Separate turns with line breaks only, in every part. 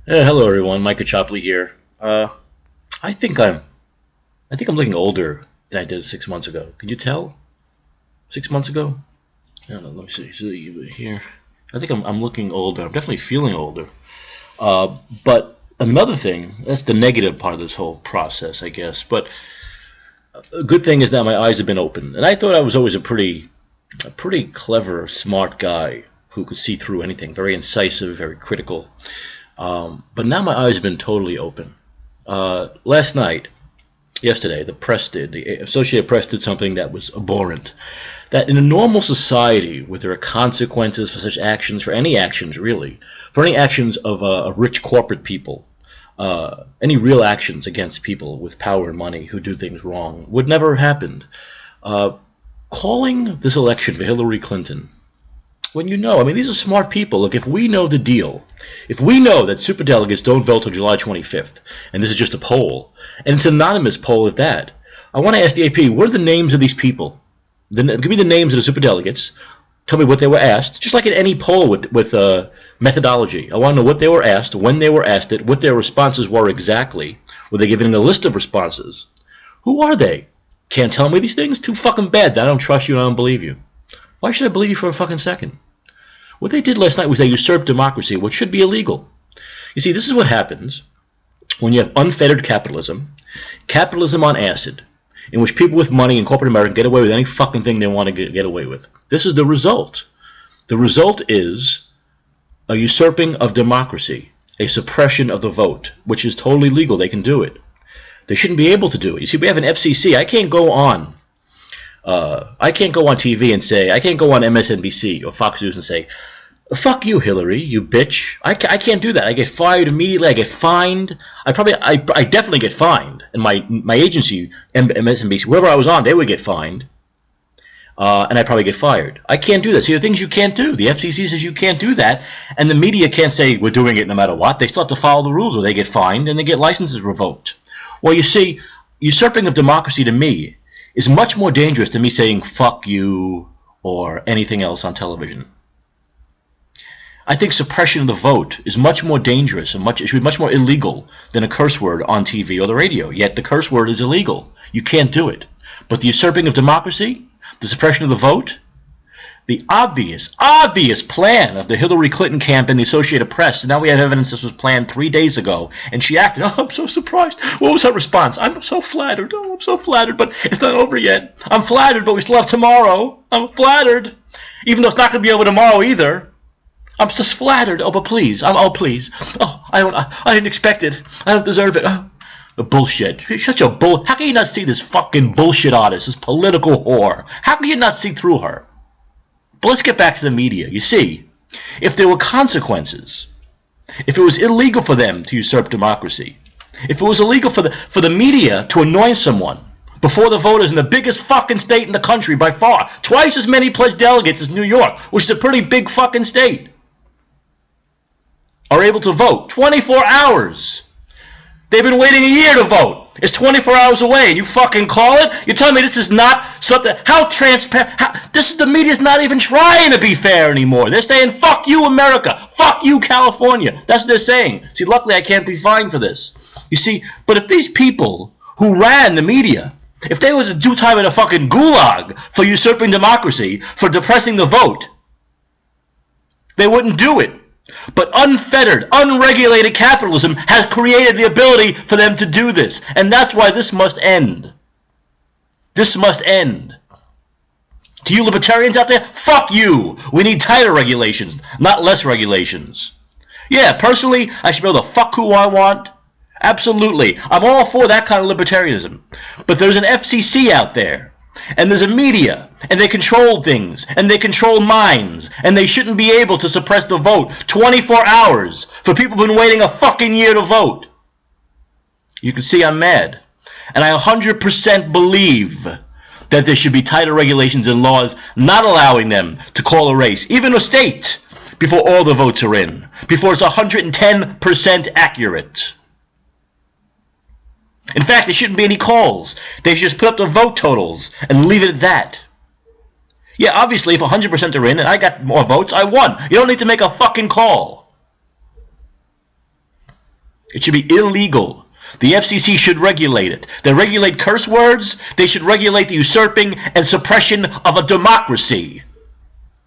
Hello everyone, Mike Caccioppoli here. I think I'm, I think I'm looking older than I did 6 months ago. Can you tell? 6 months ago? I don't know. Let me see here. I think I'm looking older. I'm definitely feeling older. But another thing, that's the negative part of this whole process, I guess. But a good thing is that my eyes have been opened, and I thought I was always a pretty clever, smart guy who could see through anything. Very incisive, very critical. But now my eyes have been totally open. Yesterday, the Associated Press did something that was abhorrent. That in a normal society, where there are consequences for such actions, for any actions really, for any actions of rich corporate people, any real actions against people with power and money who do things wrong, would never have happened. Uh, Calling this election for Hillary Clinton, when these are smart people. Look, if we know the deal, if we know that superdelegates don't vote till July 25th, and this is just a poll, and it's an anonymous poll at that, I want to ask the AP, what are the names of these people? Give me the names of the superdelegates. Tell me what they were asked, just like in any poll with methodology. I want to know what they were asked, when they were asked it, what their responses were exactly. Were they given a list of responses? Who are they? Can't tell me these things? Too fucking bad. I don't trust you and I don't believe you. Why should I believe you for a fucking second? What they did last night was they usurped democracy, which should be illegal. You see, this is what happens when you have unfettered capitalism on acid, in which people with money in corporate America get away with any fucking thing they want to get away with. This is the result. The result is a usurping of democracy, a suppression of the vote, which is totally legal. They can do it. They shouldn't be able to do it. You see, we have an FCC. I can't go on TV and say, I can't go on MSNBC or Fox News and say, fuck you, Hillary, you bitch. I can't do that. I get fired immediately. I get fined. I definitely get fined. And my agency, MSNBC, whoever I was on, they would get fined. And I'd probably get fired. I can't do that. See, the things you can't do. The FCC says you can't do that. And the media can't say we're doing it no matter what. They still have to follow the rules or they get fined and they get licenses revoked. Well, you see, usurping of democracy to me is much more dangerous than me saying fuck you or anything else on television. I think suppression of the vote is much more dangerous and it should be much more illegal than a curse word on TV or the radio. Yet the curse word is illegal. You can't do it. But the usurping of democracy, the suppression of the vote, the obvious plan of the Hillary Clinton camp and the Associated Press, and now we have evidence this was planned 3 days ago, and she acted, oh, I'm so surprised. What was her response? I'm so flattered. Oh, I'm so flattered, but it's not over yet. I'm flattered, but we still have tomorrow. I'm flattered, even though it's not going to be over tomorrow either. I'm just flattered. Oh, but please. Please. Oh, I didn't expect it. I don't deserve it. Oh. The bullshit. Such a bull. How can you not see this fucking bullshit artist, this political whore? How can you not see through her? But let's get back to the media. You see, if there were consequences, if it was illegal for them to usurp democracy, if it was illegal for the media to anoint someone before the voters in the biggest fucking state in the country by far, twice as many pledged delegates as New York, which is a pretty big fucking state, are able to vote 24 hours. They've been waiting a year to vote. It's 24 hours away, and you fucking call it? You're telling me this is not something... How transparent... the media's not even trying to be fair anymore. They're saying, fuck you, America. Fuck you, California. That's what they're saying. See, luckily I can't be fined for this. You see, but if these people who ran the media, if they were to do time in a fucking gulag for usurping democracy, for depressing the vote, they wouldn't do it. But unfettered, unregulated capitalism has created the ability for them to do this. And that's why this must end. This must end. To you libertarians out there, fuck you. We need tighter regulations, not less regulations. Yeah, personally, I should be able to fuck who I want. Absolutely. I'm all for that kind of libertarianism. But there's an FCC out there. And there's a media, and they control things, and they control minds, and they shouldn't be able to suppress the vote 24 hours for people who've been waiting a fucking year to vote. You can see I'm mad. And I 100% believe that there should be tighter regulations and laws not allowing them to call a race, even a state, before all the votes are in, before it's 110% accurate. In fact, there shouldn't be any calls. They should just put up the vote totals and leave it at that. Yeah, obviously, if 100% are in and I got more votes, I won. You don't need to make a fucking call. It should be illegal. The FCC should regulate it. They regulate curse words. They should regulate the usurping and suppression of a democracy.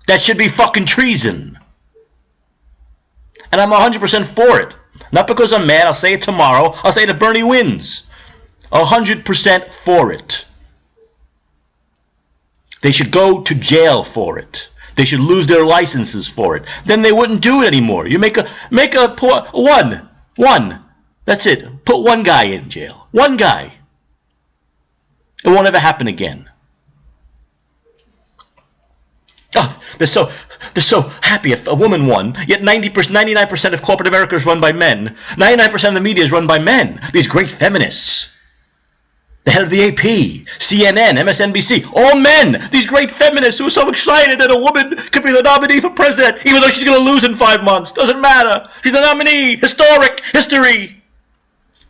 That should be fucking treason. And I'm 100% for it. Not because I'm mad. I'll say it tomorrow. I'll say it if Bernie wins. 100% for it. They should go to jail for it. They should lose their licenses for it. Then they wouldn't do it anymore. You make a one. That's it. Put one guy in jail. One guy. It won't ever happen again. Oh, they're so happy if a woman won. Yet 99% of corporate America is run by men. 99% of the media is run by men. These great feminists. The head of the AP, CNN, MSNBC, all men. These great feminists who are so excited that a woman could be the nominee for president, even though she's going to lose in 5 months. Doesn't matter. She's the nominee. Historic. History.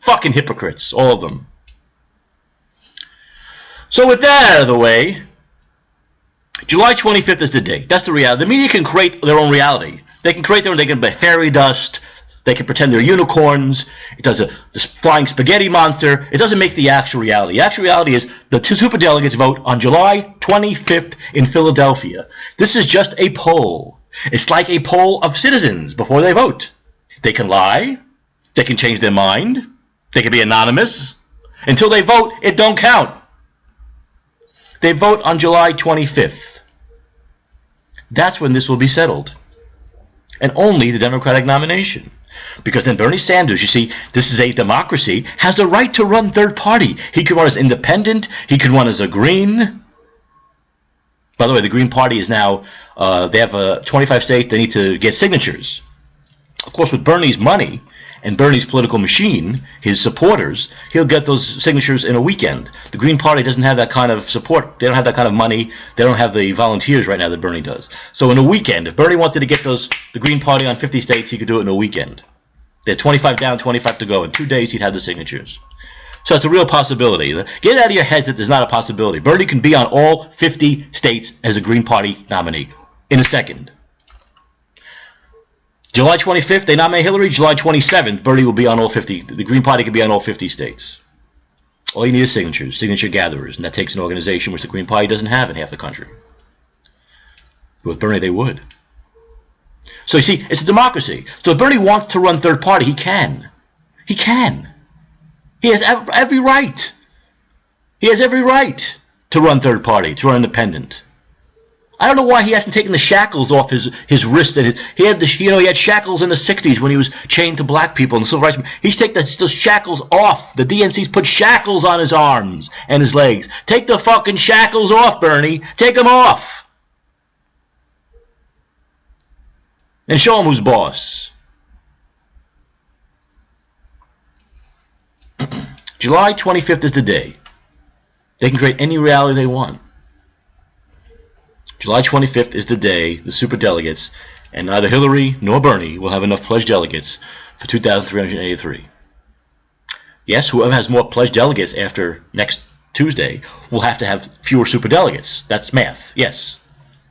Fucking hypocrites, all of them. So with that out of the way, July 25th is the date. That's the reality. The media can create their own reality. They can create their own. They can be fairy dust. They can pretend they're unicorns. It does this flying spaghetti monster. It doesn't make the actual reality. The actual reality is the two superdelegates vote on July 25th in Philadelphia. This is just a poll. It's like a poll of citizens before they vote. They can lie. They can change their mind. They can be anonymous. Until they vote, it don't count. They vote on July 25th. That's when this will be settled. And only the Democratic nomination. Because then Bernie Sanders, you see, this is a democracy, has the right to run third party. He could run as independent. He could run as a Green. By the way, the Green Party is now, they have 25 states. They need to get signatures. Of course, with Bernie's money and Bernie's political machine, his supporters, he'll get those signatures in a weekend. The Green Party doesn't have that kind of support. They don't have that kind of money. They don't have the volunteers right now that Bernie does. So in a weekend, if Bernie wanted to get the Green Party on 50 states, he could do it in a weekend. They had 25 down, 25 to go. In 2 days, he'd have the signatures. So it's a real possibility. Get it out of your heads that there's not a possibility. Bernie can be on all 50 states as a Green Party nominee in a second. July 25th, they nominate Hillary. July 27th, Bernie will be on all 50. The Green Party can be on all 50 states. All you need is signatures, signature gatherers, and that takes an organization which the Green Party doesn't have in half the country. With Bernie, they would. So you see, it's a democracy. So if Bernie wants to run third party, he can. He can. He has every right. He has every right to run third party, to run independent. I don't know why he hasn't taken the shackles off his wrist. And he had he had shackles in the 60s when he was chained to black people and the civil rights. He's taken those shackles off. The DNC's put shackles on his arms and his legs. Take the fucking shackles off, Bernie. Take them off. And show him who's boss. July 25th is the day. They can create any reality they want. July 25th is the day the superdelegates, and neither Hillary nor Bernie will have enough pledged delegates for 2,383. Yes, whoever has more pledged delegates after next Tuesday will have to have fewer superdelegates. That's math, yes.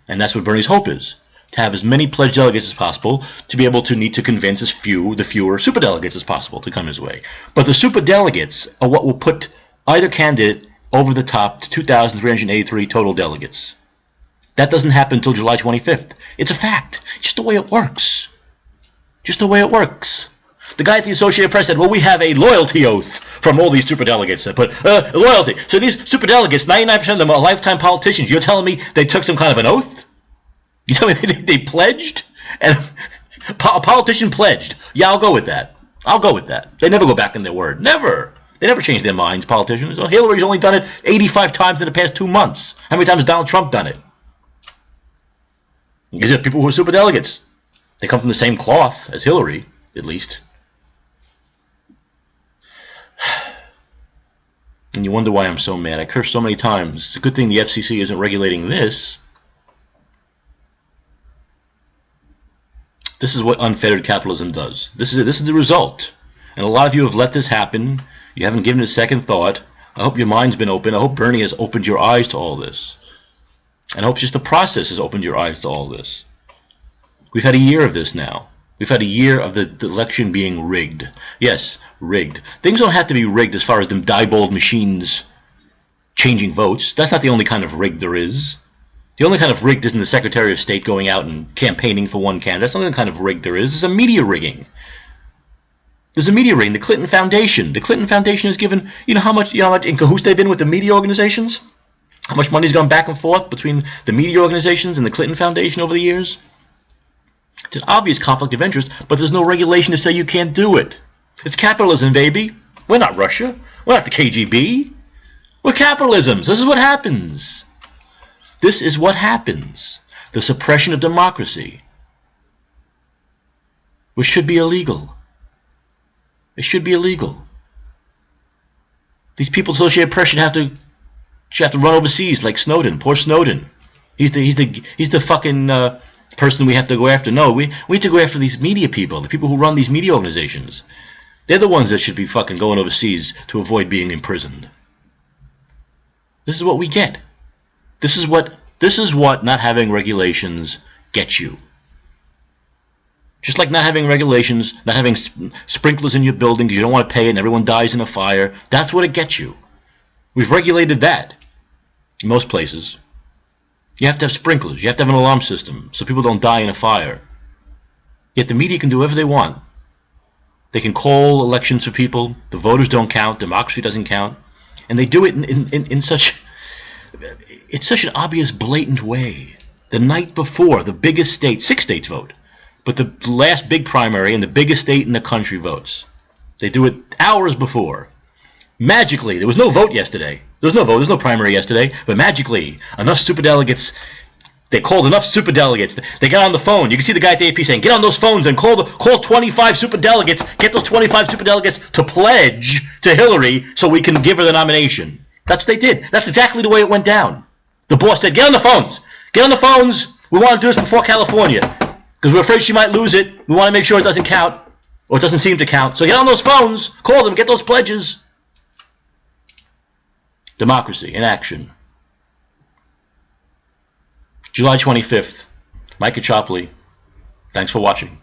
And that's what Bernie's hope is, to have as many pledged delegates as possible to be able to need to convince the fewer superdelegates as possible to come his way. But the superdelegates are what will put either candidate over the top to 2,383 total delegates. That doesn't happen until July 25th. It's a fact. Just the way it works. Just the way it works. The guy at the Associated Press said, well, we have a loyalty oath from all these superdelegates. But loyalty. So these superdelegates, 99% of them are lifetime politicians. You're telling me they took some kind of an oath? You tell me they pledged? And a politician pledged. Yeah, I'll go with that. I'll go with that. They never go back on their word. Never. They never change their minds, politicians. Oh, Hillary's only done it 85 times in the past 2 months. How many times has Donald Trump done it? These are people who are superdelegates. They come from the same cloth as Hillary, at least. And you wonder why I'm so mad. I curse so many times. It's a good thing the FCC isn't regulating this. This is what unfettered capitalism does. This is the result. And a lot of you have let this happen. You haven't given it a second thought. I hope your mind's been open. I hope Bernie has opened your eyes to all this. And I hope just the process has opened your eyes to all this. We've had a year of this now. We've had a year of the election being rigged. Yes, rigged. Things don't have to be rigged as far as them Diebold machines changing votes. That's not the only kind of rigged there is. The only kind of rigged isn't the Secretary of State going out and campaigning for one candidate. That's not the only kind of rigged there is. There's a media rigging. There's a media rigging. The Clinton Foundation. The Clinton Foundation has given, how much in cahoots they've been with the media organizations? How much money's gone back and forth between the media organizations and the Clinton Foundation over the years? It's an obvious conflict of interest, but there's no regulation to say you can't do it. It's capitalism, baby. We're not Russia. We're not the KGB. We're capitalisms. This is what happens. This is what happens. The suppression of democracy, which should be illegal. It should be illegal. These people associated press should have to run overseas like Snowden. Poor Snowden. He's the fucking person we have to go after. No, we have to go after these media people, the people who run these media organizations. They're the ones that should be fucking going overseas to avoid being imprisoned. This is what we get. This is what not having regulations gets you. Just like not having regulations, not having sprinklers in your building because you don't want to pay it and everyone dies in a fire. That's what it gets you. We've regulated that in most places. You have to have sprinklers. You have to have an alarm system so people don't die in a fire. Yet the media can do whatever they want. They can call elections for people. The voters don't count. Democracy doesn't count. And they do it in such... It's such an obvious, blatant way. The night before, the biggest state, 6 states vote. But the last big primary and the biggest state in the country votes. They do it hours before. Magically, there was no vote yesterday. There was no primary yesterday. But magically, enough superdelegates, they called enough superdelegates. They got on the phone. You can see the guy at the AP saying, get on those phones and call 25 superdelegates. Get those 25 superdelegates to pledge to Hillary so we can give her the nomination. That's what they did. That's exactly the way it went down. The boss said, get on the phones. Get on the phones. We want to do this before California. Because we're afraid she might lose it. We want to make sure it doesn't count. Or it doesn't seem to count. So get on those phones. Call them. Get those pledges. Democracy in action. July 25th. Mike Caccioppoli. Thanks for watching.